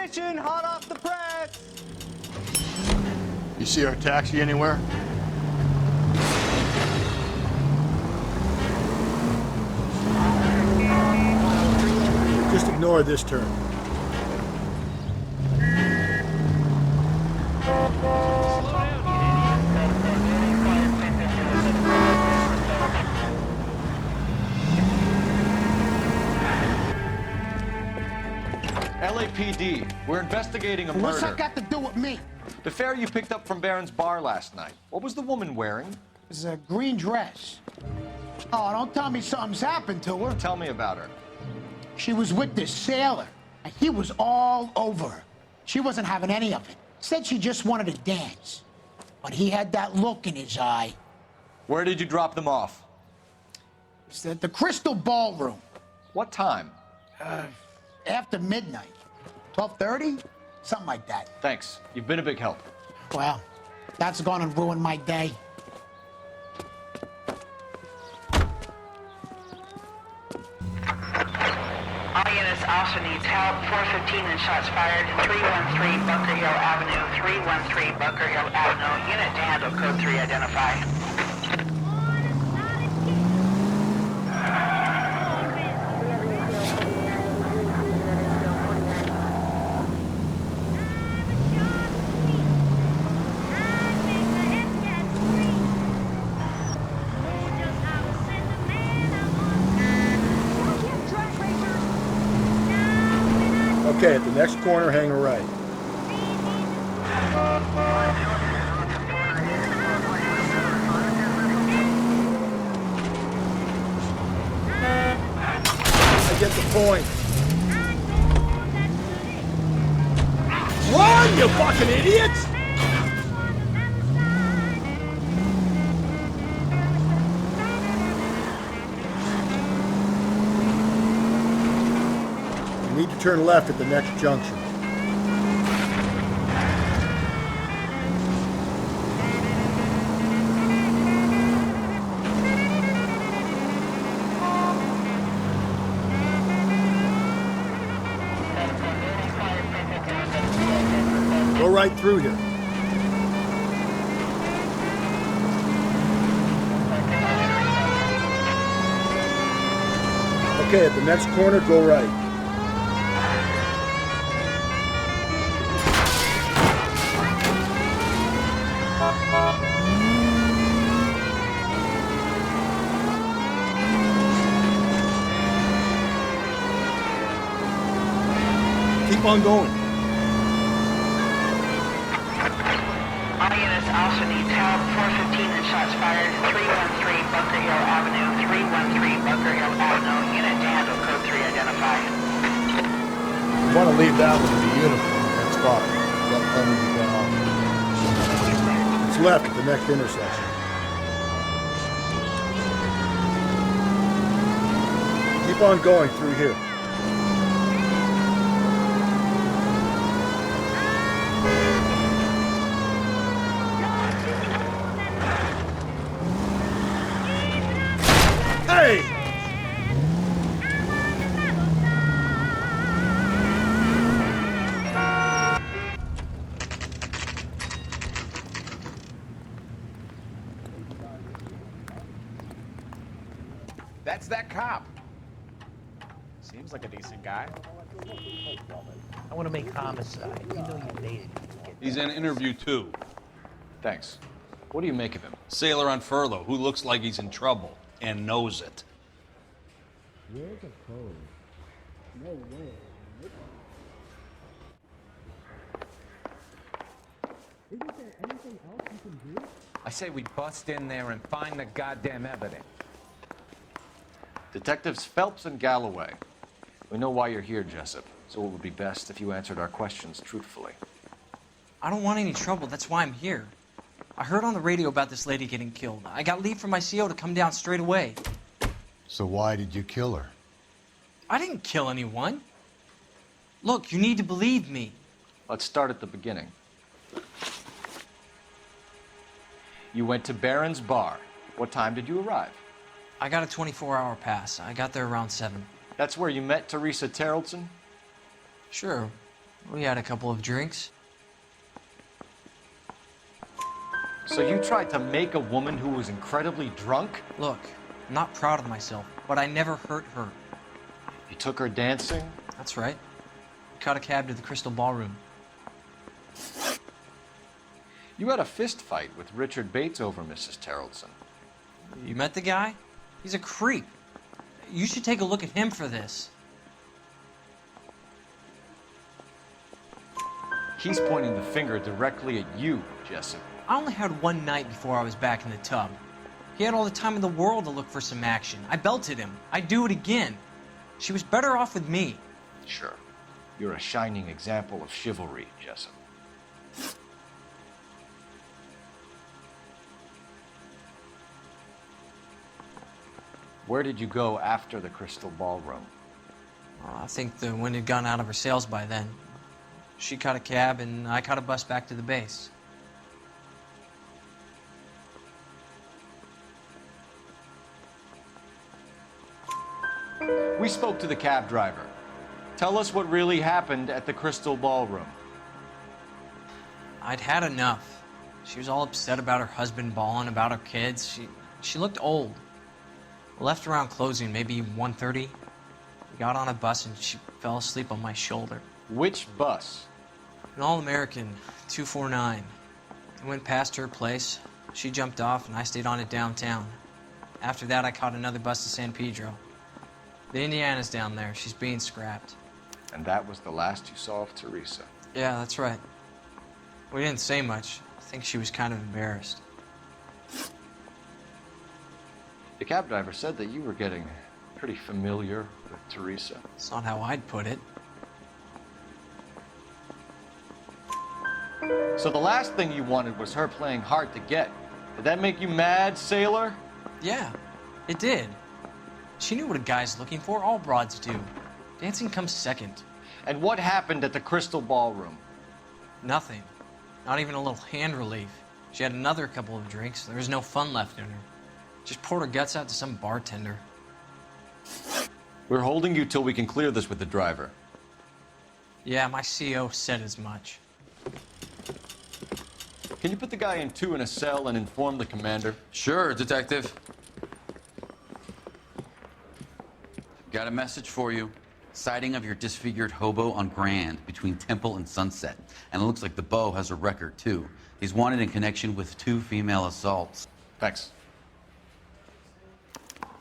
Information hot off the press. You see our taxi anywhere? Just ignore this turn. LAPD, we're investigating a murder. What's that got to do with me? The fare you picked up from Barron's bar last night. What was the woman wearing? It was a green dress. Oh, don't tell me something's happened to her. Tell me about her. She was with this sailor, and he was all over her. She wasn't having any of it. Said she just wanted to dance. But he had that look in his eye. Where did you drop them off? It's at the Crystal Ballroom. What time? After midnight. 12:30? Something like that. Thanks. You've been a big help. Well, that's gonna ruin my day. All units also needs help. 415 and shots fired. 313 Bunker Hill Avenue. 313 Bunker Hill Avenue. Unit to handle code 3 identify. Okay, at the next corner, hang a right. I get the point. Run, you fucking idiots! You need to turn left at the next junction. Go right through here. Okay, at the next corner, go right. Keep on going. All units also needs help. 415 and shots fired. 313 Bunker Hill Avenue. 313 Bunker Hill Avenue. Unit to handle code 3 identify. You want to leave that one as a uniform, that's fine. Let them get off. It's left at the next intersection. Keep on going through here. Hey! That's that cop. Seems like a decent guy. I want to make homicide. You know you dated. He's in interview 2. Thanks. What do you make of him? Sailor on furlough who looks like he's in trouble and knows it. Where's the code? No way. Isn't there anything else you can do? I say we bust in there and find the goddamn evidence. Detectives Phelps and Galloway. We know why you're here, Jessup, so it would be best if you answered our questions truthfully. I don't want any trouble. That's why I'm here. I heard on the radio about this lady getting killed. I got leave from my CO to come down straight away. So why did you kill her? I didn't kill anyone. Look, you need to believe me. Let's start at the beginning. You went to Barron's bar. What time did you arrive? I got a 24-hour pass. I got there around 7. That's where you met Teresa Terrellson? Sure. We had a couple of drinks. So you tried to make a woman who was incredibly drunk? Look, I'm not proud of myself, but I never hurt her. You took her dancing? That's right. We caught a cab to the Crystal Ballroom. You had a fist fight with Richard Bates over Mrs. Terrellson. You met the guy? He's a creep. You should take a look at him for this. He's pointing the finger directly at you, Jessup. I only had one night before I was back in the tub. He had all the time in the world to look for some action. I belted him. I'd do it again. She was better off with me. Sure. You're a shining example of chivalry, Jessup. Where did you go after the Crystal Ballroom? I think the wind had gone out of her sails by then. She caught a cab, and I caught a bus back to the base. We spoke to the cab driver. Tell us what really happened at the Crystal Ballroom. I'd had enough. She was all upset about her husband bawling about her kids. She looked old. We left around closing, maybe 1:30. We got on a bus and she fell asleep on my shoulder. Which bus? An All-American, 249. I went past her place. She jumped off and I stayed on it downtown. After that, I caught another bus to San Pedro. The Indiana's down there. She's being scrapped. And that was the last you saw of Teresa. Yeah, that's right. We didn't say much. I think she was kind of embarrassed. The cab driver said that you were getting pretty familiar with Teresa. It's not how I'd put it. So the last thing you wanted was her playing hard to get. Did that make you mad, sailor? Yeah, it did. She knew what a guy's looking for. All broads do. Dancing comes second. And what happened at the Crystal Ballroom? Nothing. Not even a little hand relief. She had another couple of drinks. There was no fun left in her. Just poured her guts out to some bartender. We're holding you till we can clear this with the driver. Yeah, my CO said as much. Can you put the guy in two in a cell and inform the commander? Sure, Detective. Got a message for you. Sighting of your disfigured hobo on Grand between Temple and Sunset. And it looks like the beau has a record, too. He's wanted in connection with 2 female assaults. Thanks.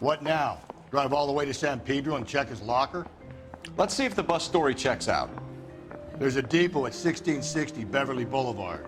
What now? Drive all the way to San Pedro and check his locker? Let's see if the bus story checks out. There's a depot at 1660 Beverly Boulevard.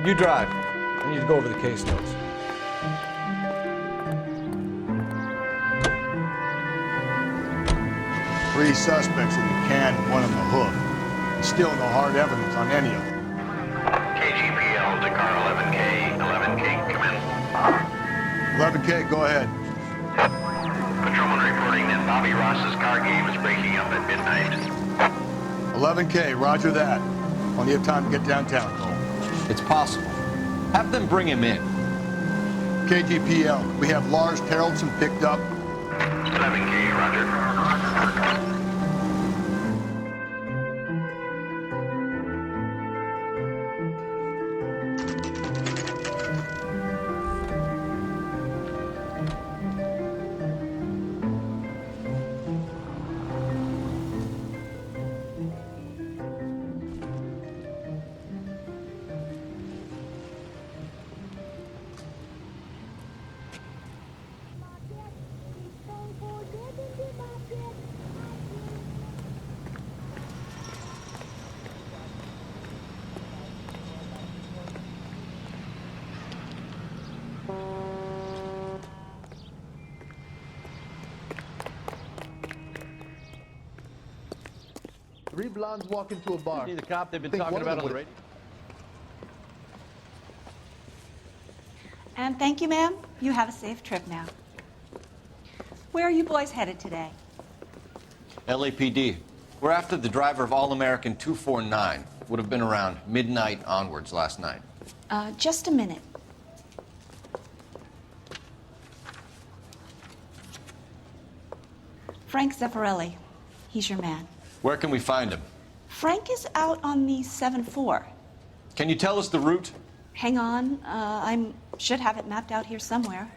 You drive. I need to go over the case notes. Three suspects in the can and one on the hook. And still no hard evidence on any of them. KGPL to car 11K. 11K, come in. 11K, go ahead. Patrolman reporting that Bobby Ross's car game is breaking up at midnight. 11K, roger that. Plenty of time to get downtown, Cole. It's possible. Have them bring him in. KGPL, we have Lars Terrellson picked up. 11K, roger. Three blondes walk into a bar. The cop they've been Think talking one of about them on the would- radio. And thank you, ma'am. You have a safe trip now. Where are you boys headed today? LAPD. We're after the driver of All-American 249. Would have been around midnight onwards last night. Just a minute. Frank Zeffirelli. He's your man. Where can we find him? Frank is out on the 7-4. Can you tell us the route? Hang on. I should have it mapped out here somewhere.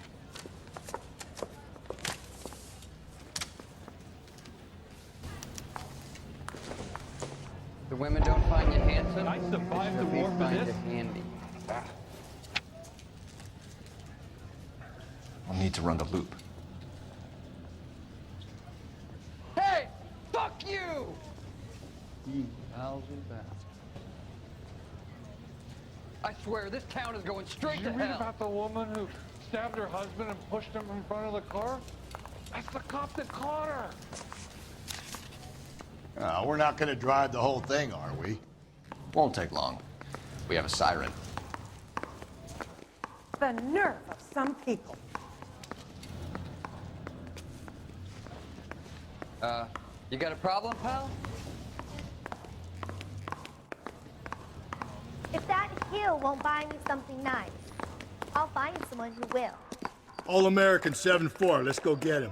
The women don't find you handsome. I survived the They war for find this. you handy. I'll need to run the loop. Hey, fuck you! You lousy bastard. I swear, this town is going straight Did to you read hell. about the woman who stabbed her husband and pushed him in front of the car? That's the cop that caught her. We're not going to drive the whole thing, are we? Won't take long. We have a siren. The nerve of some people. You got a problem, pal? If that hill won't buy me something nice, I'll find someone who will. All-American 7-4. Let's go get him.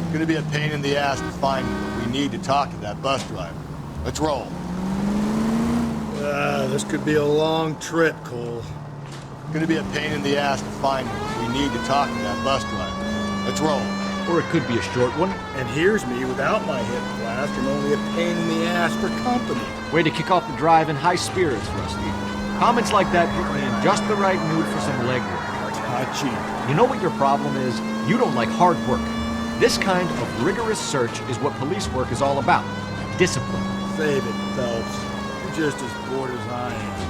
It's gonna be a pain in the ass to find him, but we need to talk to that bus driver. Let's roll. This could be a long trip, Cole. It's gonna be a pain in the ass to find him, but we need to talk to that bus driver. Let's roll. Or it could be a short one. And here's me without my hip blast and only a pain in the ass for company. Way to kick off the drive in high spirits, Rusty. Comments like that put me in just the right mood for some legwork. You know what your problem is? You don't like hard work. This kind of rigorous search is what police work is all about. Discipline. Save it, Phelps. You're just as bored as I am.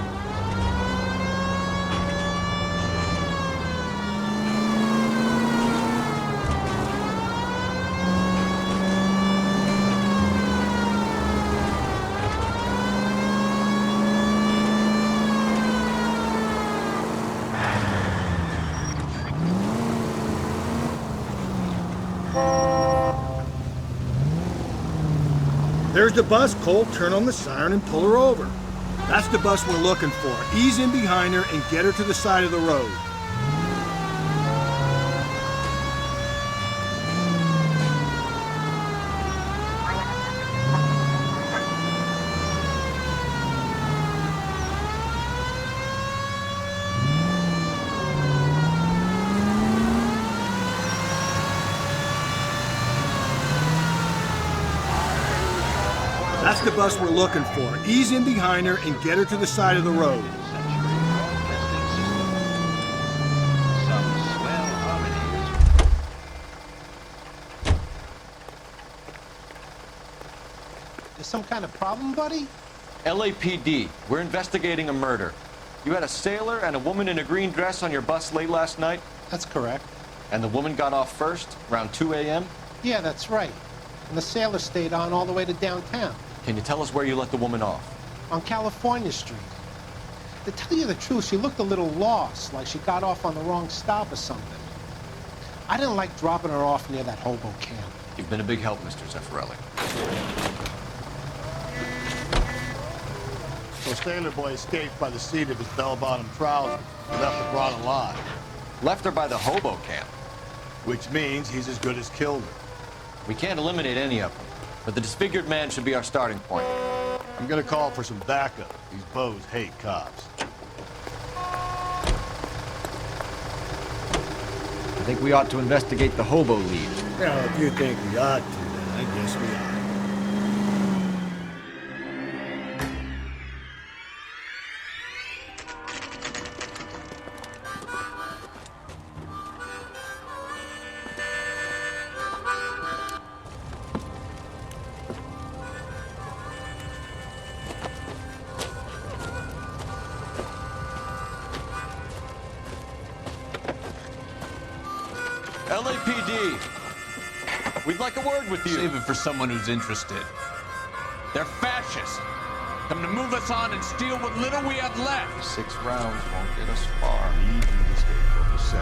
There's the bus, Cole. Turn on the siren and pull her over. That's the bus we're looking for. Ease in behind her and get her to the side of the road. That's the bus we're looking for. Ease in behind her and get her to the side of the road. There's some kind of problem, buddy? LAPD. We're investigating a murder. You had a sailor and a woman in a green dress on your bus late last night? That's correct. And the woman got off first, around 2 a.m.? Yeah, that's right. And the sailor stayed on all the way to downtown. Can you tell us where you let the woman off? On California Street. To tell you the truth, she looked a little lost, like she got off on the wrong stop or something. I didn't like dropping her off near that hobo camp. You've been a big help, Mr. Zeffirelli. So Sailor Boy escaped by the seat of his bell-bottom trousers and left the broad alive. Left her by the hobo camp. Which means he's as good as killed her. We can't eliminate any of them, but the disfigured man should be our starting point. I'm gonna call for some backup. These bows hate cops. I think we ought to investigate the hobo lead. Well, if you think we ought to, then I guess we ought. LAPD. We'd like a word with you. Save it for someone who's interested. They're fascists. Come to move us on and steal what little we have left. 6 rounds won't get us far. We need to stay focused.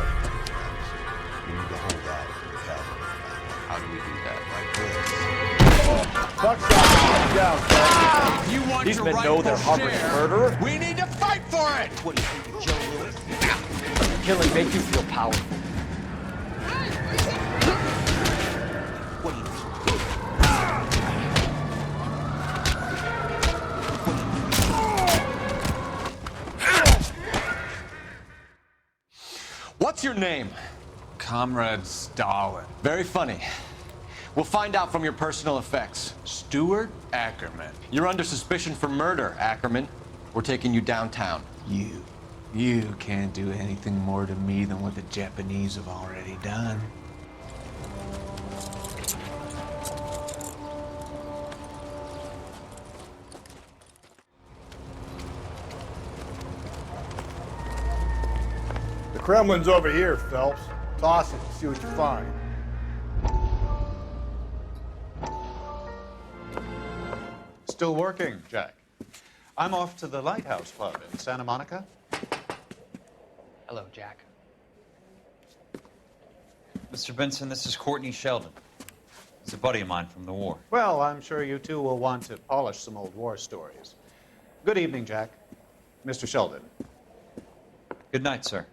We need to hold out for the cavalry. How do we do that? Like this. Buckshot down, sir. You want These your men rightful know they're harboring share? murderer? We need to fight for it. What do you think, Joe Louis? Killing make you feel powerful. What do you think? What's your name? Comrade Stalin. Very funny. We'll find out from your personal effects. Stuart Ackerman. You're under suspicion for murder, Ackerman. We're taking you downtown. You can't do anything more to me than what the Japanese have already done. The Kremlin's over here, Phelps. Toss it and see what you find. Still working, Jack. I'm off to the Lighthouse Club in Santa Monica. Hello, Jack. Mr. Benson, this is Courtney Sheldon. He's a buddy of mine from the war. Well, I'm sure you two will want to polish some old war stories. Good evening, Jack. Mr. Sheldon. Good night, sir.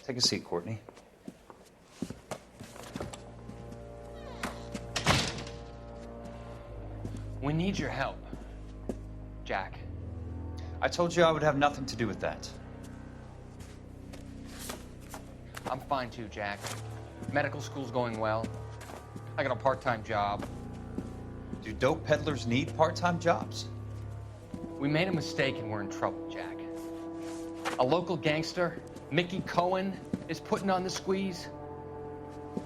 Take a seat, Courtney. We need your help, Jack. I told you I would have nothing to do with that. I'm fine too, Jack. Medical school's going well. I got a part-time job. Do dope peddlers need part-time jobs? We made a mistake and we're in trouble, Jack. A local gangster, Mickey Cohen, is putting on the squeeze.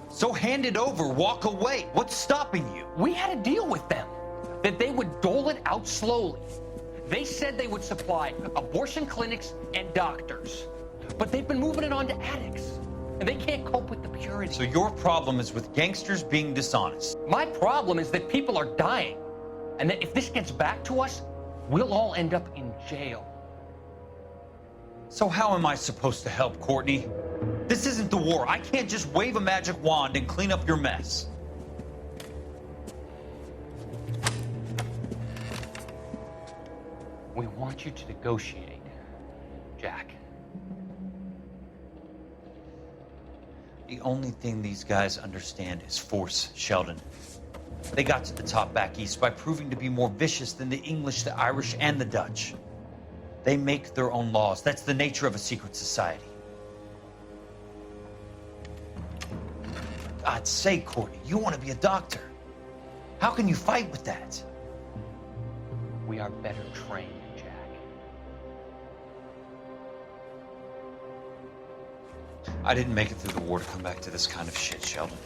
So hand it over, walk away. What's stopping you? We had a deal with them that they would dole it out slowly. They said they would supply abortion clinics and doctors, but they've been moving it on to addicts, and they can't cope with the purity. So your problem is with gangsters being dishonest. My problem is that people are dying, and that if this gets back to us, we'll all end up in jail. So how am I supposed to help, Courtney? This isn't the war. I can't just wave a magic wand and clean up your mess. We want you to negotiate, Jack. The only thing these guys understand is force, Sheldon. They got to the top back east by proving to be more vicious than the English, the Irish, and the Dutch. They make their own laws. That's the nature of a secret society. God's sake, Courtney, you want to be a doctor. How can you fight with that? We are better trained, Jack. I didn't make it through the war to come back to this kind of shit, Sheldon.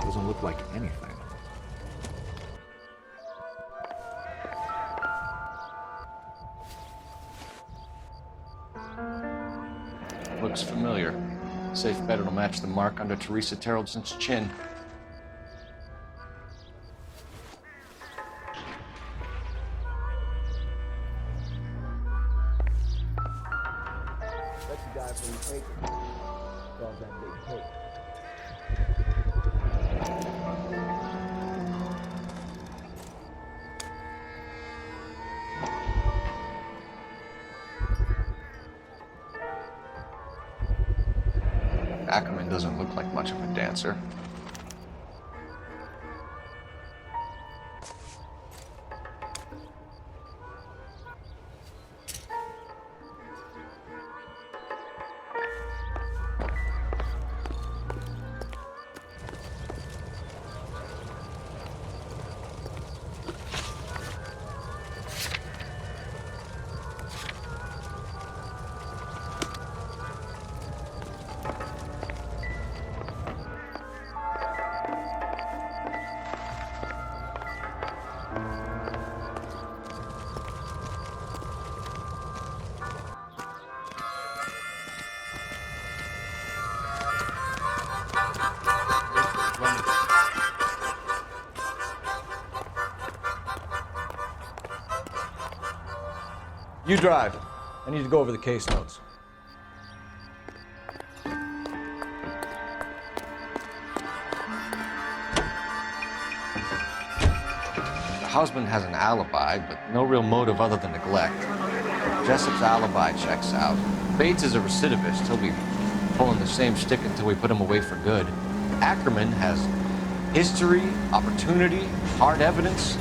Doesn't look like anything. Looks familiar. Safe bet it'll match the mark under Teresa Terrelson's chin. That's the guy from the paper. Calls that big tape. Ackerman doesn't look like much of a dancer. You drive. I need to go over the case notes. The husband has an alibi, but no real motive other than neglect. Jessup's alibi checks out. Bates is a recidivist. He'll be pulling the same shtick until we put him away for good. Ackerman has history, opportunity, hard evidence.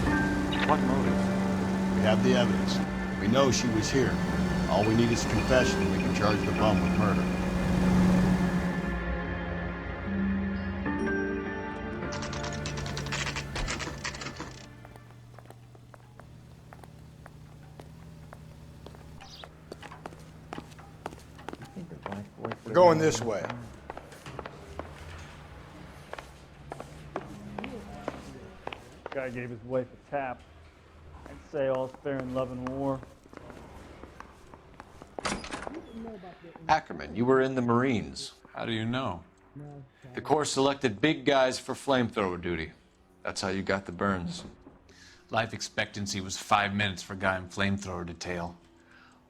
What motive? We have the evidence. We know she was here. All we need is a confession, and we can charge the bum with murder. We're going this way. Guy gave his wife a tap. I'd say all's fair in love and war. Ackerman, you were in the Marines. How do you know? The Corps selected big guys for flamethrower duty. That's how you got the burns. Life expectancy was 5 minutes for a guy in flamethrower detail.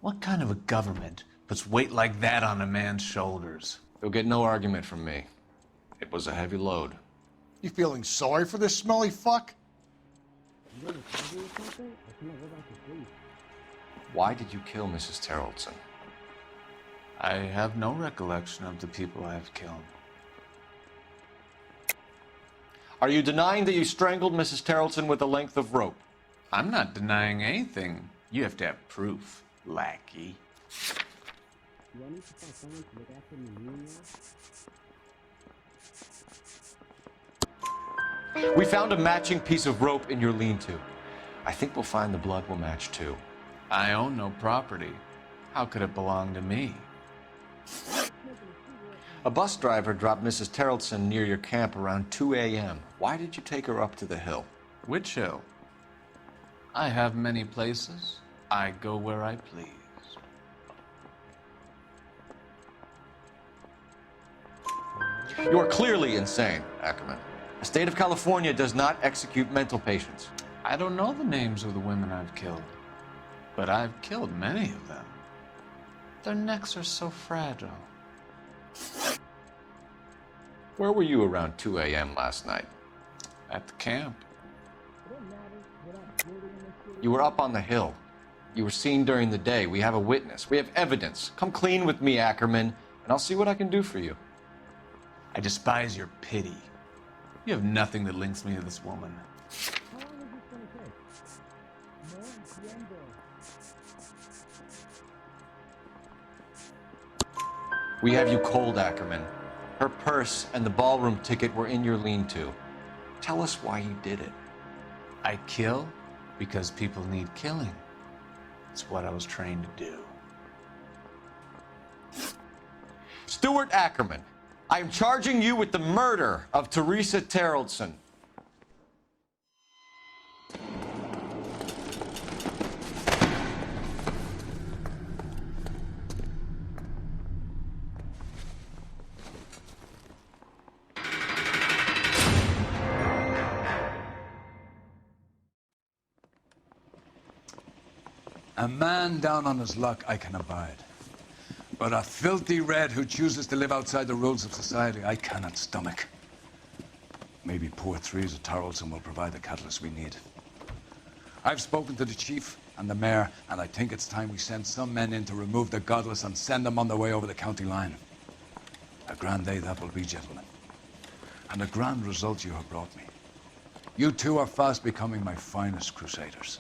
What kind of a government puts weight like that on a man's shoulders? You'll get no argument from me. It was a heavy load. You feeling sorry for this smelly fuck? Why did you kill Mrs. Terrellson? I have no recollection of the people I have killed. Are you denying that you strangled Mrs. Terrellson with a length of rope? I'm not denying anything. You have to have proof, lackey. We found a matching piece of rope in your lean-to. I think we'll find the blood will match too. I own no property. How could it belong to me? A bus driver dropped Mrs. Terrellson near your camp around 2 a.m. Why did you take her up to the hill? Which hill? I have many places. I go where I please. You are clearly insane, Ackerman. The state of California does not execute mental patients. I don't know the names of the women I've killed, but I've killed many of them. Their necks are so fragile. Where were you around 2 a.m. last night? At the camp. You were up on the hill. You were seen during the day. We have a witness. We have evidence. Come clean with me, Ackerman, and I'll see what I can do for you. I despise your pity. You have nothing that links me to this woman. We have you cold, Ackerman. Her purse and the ballroom ticket were in your lean-to. Tell us why you did it. I kill because people need killing. It's what I was trained to do. Stuart Ackerman, I am charging you with the murder of Teresa Terrellson. A man down on his luck I can abide. But a filthy red who chooses to live outside the rules of society, I cannot stomach. Maybe poor Threes of Tarleton will provide the catalyst we need. I've spoken to the chief and the mayor, and I think it's time we send some men in to remove the godless and send them on their way over the county line. A grand day that will be, gentlemen. And a grand result you have brought me. You two are fast becoming my finest crusaders.